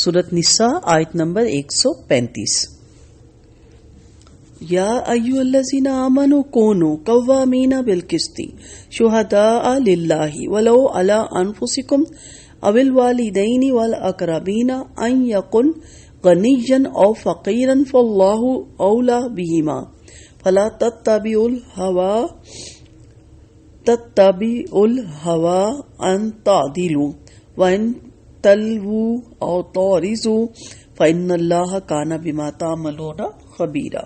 سورۃ نساء آیت نمبر 135. یا ایھا الذین آمنوا کونوا قوامین بالقسط شہداء للہ ولو علی انفسکم او الوالدین والاقربین ان یکن غنیا او فقیرا فاللہ اولی بہما فلا تتبعوا الہوی ان تعدلوا وان تلووا او تعرضوا فإن اللہ کان بما تعملون خبیرا.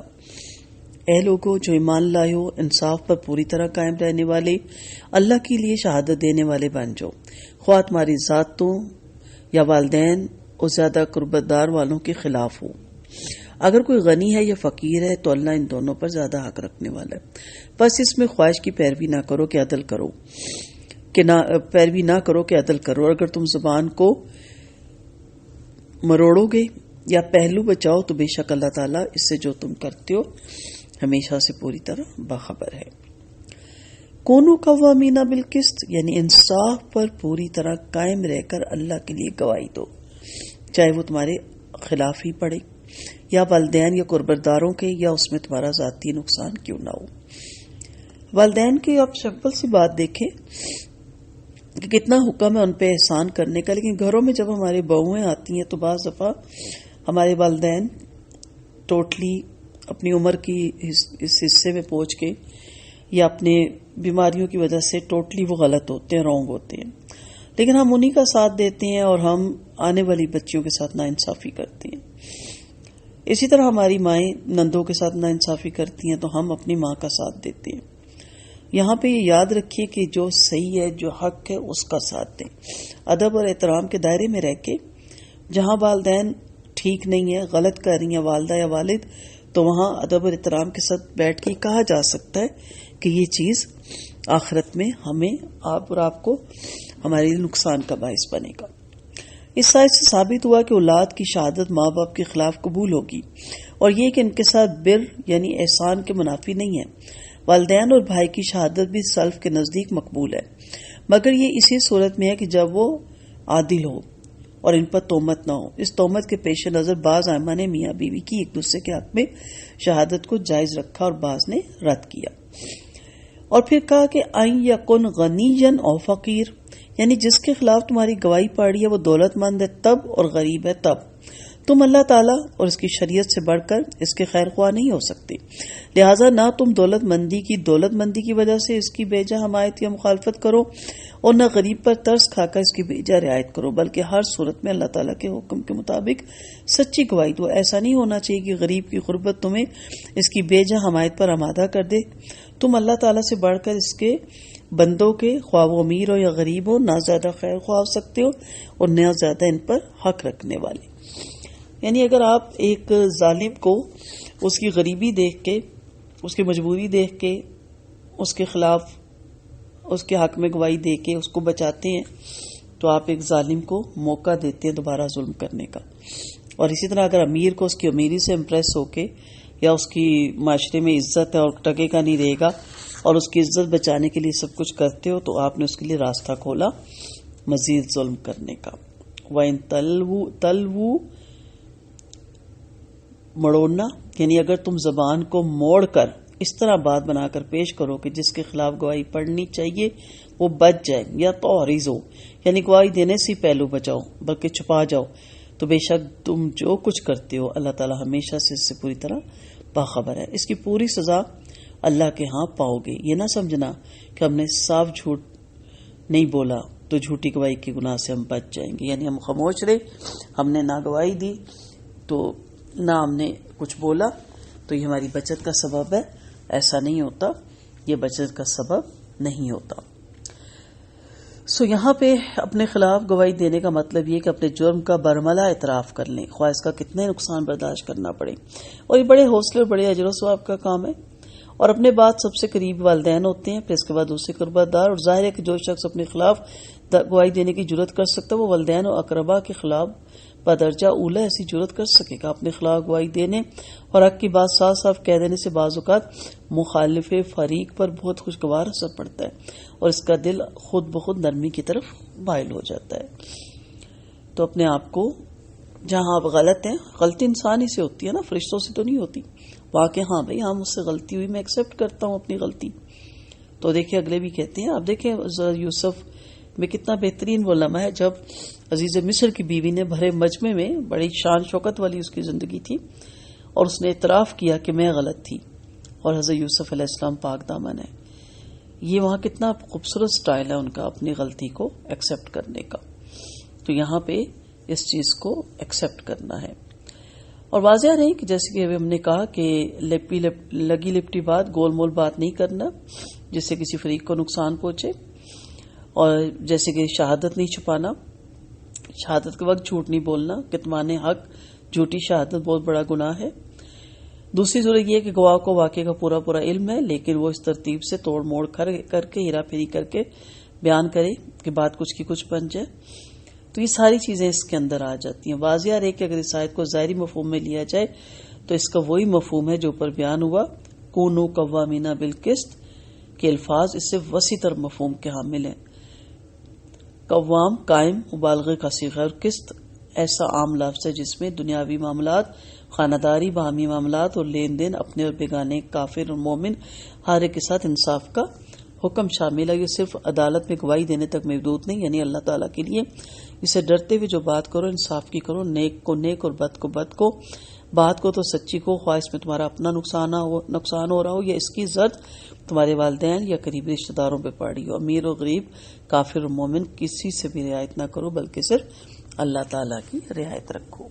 اے لوگو جو ایمان لائے ہو، انصاف پر پوری طرح قائم رہنے والے، اللہ کے لیے شہادت دینے والے بن جاؤ، خواہ تمہاری ذاتوں یا والدین اور زیادہ قربت دار والوں کے خلاف ہو. اگر کوئی غنی ہے یا فقیر ہے تو اللہ ان دونوں پر زیادہ حق رکھنے والا ہے. بس اس میں خواہش کی پیروی نہ کرو کہ عدل کرو، عدل کرو. اگر تم زبان کو مروڑو گے یا پہلو بچاؤ تو بے شک اللہ تعالیٰ اس سے جو تم کرتے ہو ہمیشہ سے پوری طرح باخبر ہے. کونوا قوامین بالقسط یعنی انصاف پر پوری طرح قائم رہ کر اللہ کے لیے گواہی دو، چاہے وہ تمہارے خلاف ہی پڑے یا والدین یا قربتداروں کے، یا اس میں تمہارا ذاتی نقصان کیوں نہ ہو. والدین کی آپ سمپل سی بات دیکھیں کہ کتنا حکم ہے ان پہ احسان کرنے کا، لیکن گھروں میں جب ہمارے بہویں آتی ہیں تو بعض دفعہ ہمارے والدین ٹوٹلی اپنی عمر کی اس حصے میں پہنچ کے یا اپنے بیماریوں کی وجہ سے ٹوٹلی وہ غلط ہوتے ہیں، رونگ ہوتے ہیں، لیکن ہم انہی کا ساتھ دیتے ہیں اور ہم آنے والی بچیوں کے ساتھ ناانصافی کرتے ہیں. اسی طرح ہماری مائیں نندوں کے ساتھ ناانصافی کرتی ہیں تو ہم اپنی ماں کا ساتھ دیتے ہیں. یہاں پہ یہ یاد رکھیے کہ جو صحیح ہے، جو حق ہے، اس کا ساتھ دیں. ادب اور احترام کے دائرے میں رہ کے جہاں والدین ٹھیک نہیں ہے، غلط کر رہی ہیں والدہ یا والد، تو وہاں ادب اور احترام کے ساتھ بیٹھ کے کہا جا سکتا ہے کہ یہ چیز آخرت میں ہمیں آپ اور آپ کو ہمارے نقصان کا باعث بنے گا. اس آیت سے ثابت ہوا کہ اولاد کی شہادت ماں باپ کے خلاف قبول ہوگی، اور یہ کہ ان کے ساتھ بر یعنی احسان کے منافی نہیں ہے. والدین اور بھائی کی شہادت بھی سلف کے نزدیک مقبول ہے، مگر یہ اسی صورت میں ہے کہ جب وہ عادل ہو اور ان پر تہمت نہ ہو. اس تہمت کے پیش نظر بعض ائمہ نے میاں بیوی کی ایک دوسرے کے حق میں شہادت کو جائز رکھا اور بعض نے رد کیا. اور پھر کہا کہ ان یکن غنیا او فقیر، یعنی جس کے خلاف تمہاری گواہی پڑی ہے وہ دولت مند ہے تب اور غریب ہے تب. تم اللہ تعالیٰ اور اس کی شریعت سے بڑھ کر اس کے خیر خواہ نہیں ہو سکتے، لہٰذا نہ تم دولت مندی کی وجہ سے اس کی بیجا حمایت یا مخالفت کرو، اور نہ غریب پر ترس کھا کر اس کی بیجا رعایت کرو، بلکہ ہر صورت میں اللہ تعالیٰ کے حکم کے مطابق سچی گواہی دو. ایسا نہیں ہونا چاہیے کہ غریب کی غربت تمہیں اس کی بیجا حمایت پر آمادہ کر دے. تم اللہ تعالیٰ سے بڑھ کر اس کے بندوں کے، خواہ وہ امیر ہو یا غریب ہو، نہ زیادہ خیر خواہ ہو سکتے ہو اور نہ زیادہ ان پر حق رکھنے والے. یعنی اگر آپ ایک ظالم کو اس کی غریبی دیکھ کے، اس کی مجبوری دیکھ کے، اس کے خلاف اس کے حق میں گواہی دے کے اس کو بچاتے ہیں تو آپ ایک ظالم کو موقع دیتے ہیں دوبارہ ظلم کرنے کا. اور اسی طرح اگر امیر کو اس کی امیری سے امپریس ہو کے یا اس کی معاشرے میں عزت ہے اور ٹکے کا نہیں رہے گا اور اس کی عزت بچانے کے لیے سب کچھ کرتے ہو تو آپ نے اس کے لیے راستہ کھولا مزید ظلم کرنے کا. وَإِن تَلْوُوا مڑوڑنا، یعنی اگر تم زبان کو موڑ کر اس طرح بات بنا کر پیش کرو کہ جس کے خلاف گواہی پڑھنی چاہیے وہ بچ جائے، یا تعرض ہو یعنی گواہی دینے سے پہلو بچاؤ بلکہ چھپا جاؤ، تو بے شک تم جو کچھ کرتے ہو اللہ تعالیٰ ہمیشہ سے اس سے پوری طرح باخبر ہے. اس کی پوری سزا اللہ کے ہاں پاؤ گے. یہ نہ سمجھنا کہ ہم نے صاف جھوٹ نہیں بولا تو جھوٹی گواہی کے گناہ سے ہم بچ جائیں گے، یعنی ہم خاموش رہے، ہم نے نہ گواہی دی تو نہ ہم نے کچھ بولا تو یہ ہماری بچت کا سبب ہے. ایسا نہیں ہوتا، یہ بچت کا سبب نہیں ہوتا. یہاں پہ اپنے خلاف گواہی دینے کا مطلب یہ کہ اپنے جرم کا برملا اعتراف کر لیں، خواہ اس کا کتنے نقصان برداشت کرنا پڑے. اور یہ بڑے حوصلے اور بڑے اجر و ثواب کا کام ہے. اور اپنے بعد سب سے قریب والدین ہوتے ہیں، پھر اس کے بعد دوسرے قربت دار. اور ظاہر ہے کہ جو شخص اپنے خلاف گواہی دینے کی جرت کر سکتا ہے وہ والدین اور اقربا کے خلاف بدرجہ اولا ایسی جرت کر سکے گا. اپنے خلاف گواہی دینے اور حق کی بات صاف صاف کہہ دینے سے بعض اوقات مخالف فریق پر بہت خوشگوار اثر پڑتا ہے اور اس کا دل خود بخود نرمی کی طرف مائل ہو جاتا ہے. تو اپنے آپ کو جہاں آپ غلط ہیں، غلطی انسان ہی سے ہوتی ہے نا، فرشتوں سے تو نہیں ہوتی، واقع ہاں بھائی ہاں مجھ سے غلطی ہوئی، میں ایکسیپٹ کرتا ہوں اپنی غلطی. تو دیکھیں اگلے بھی کہتے ہیں، آپ دیکھیں یوسف میں کتنا بہترین وہ لمحہ ہے جب عزیز مصر کی بیوی نے بھرے مجمع میں، بڑی شان شوکت والی اس کی زندگی تھی، اور اس نے اعتراف کیا کہ میں غلط تھی، اور حضرت یوسف علیہ السلام پاک دامن ہے. یہ وہاں کتنا خوبصورت سٹائل ہے ان کا اپنی غلطی کو ایکسیپٹ کرنے کا. تو یہاں پہ اس چیز کو ایکسیپٹ کرنا ہے. اور واضح رہے کہ جیسے کہ ہم نے کہا کہ لگی لپٹی بات، گول مول بات نہیں کرنا جس سے کسی فریق کو نقصان پہنچے، اور جیسے کہ شہادت نہیں چھپانا، شہادت کے وقت جھوٹ نہیں بولنا، کتمان حق جھوٹی شہادت بہت بڑا گناہ ہے. دوسری صورت یہ کہ گواہ کو واقعے کا پورا پورا علم ہے لیکن وہ اس ترتیب سے توڑ موڑ کر کے ہیرا پھیری کر کے بیان کرے کہ بات کچھ کی کچھ بن جائے. تو یہ ساری چیزیں اس کے اندر آ جاتی ہیں. واضح رہے کہ اگر اس آیت کو ظاہری مفہوم میں لیا جائے تو اس کا وہی مفہوم ہے جو اوپر بیان ہوا، کونوا قوامین بالقسط کے الفاظ اس سے وسیع تر مفہوم کے حامل ہیں. قوام قائم مبالغے کا صیغہ، اور قسط ایسا عام لفظ ہے جس میں دنیاوی معاملات، خانہ داری، باہمی معاملات اور لین دین، اپنے اور بیگانے، کافر اور مومن، ہر ایک کے ساتھ انصاف کا حکم شامل ہے. یہ صرف عدالت میں گواہی دینے تک محدود نہیں، یعنی اللہ تعالیٰ کے لیے اسے ڈرتے ہوئے جو بات کرو انصاف کی کرو، نیک کو نیک اور بد کو بد کو، بات کو تو سچی کو، خواہ اس میں تمہارا اپنا نقصان ہو رہا ہو یا اس کی زد تمہارے والدین یا قریبی رشتہ داروں پہ پڑی ہو. امیر اور غریب، کافر اور مومن، کسی سے بھی رعایت نہ کرو بلکہ صرف اللہ تعالیٰ کی رعایت رکھو.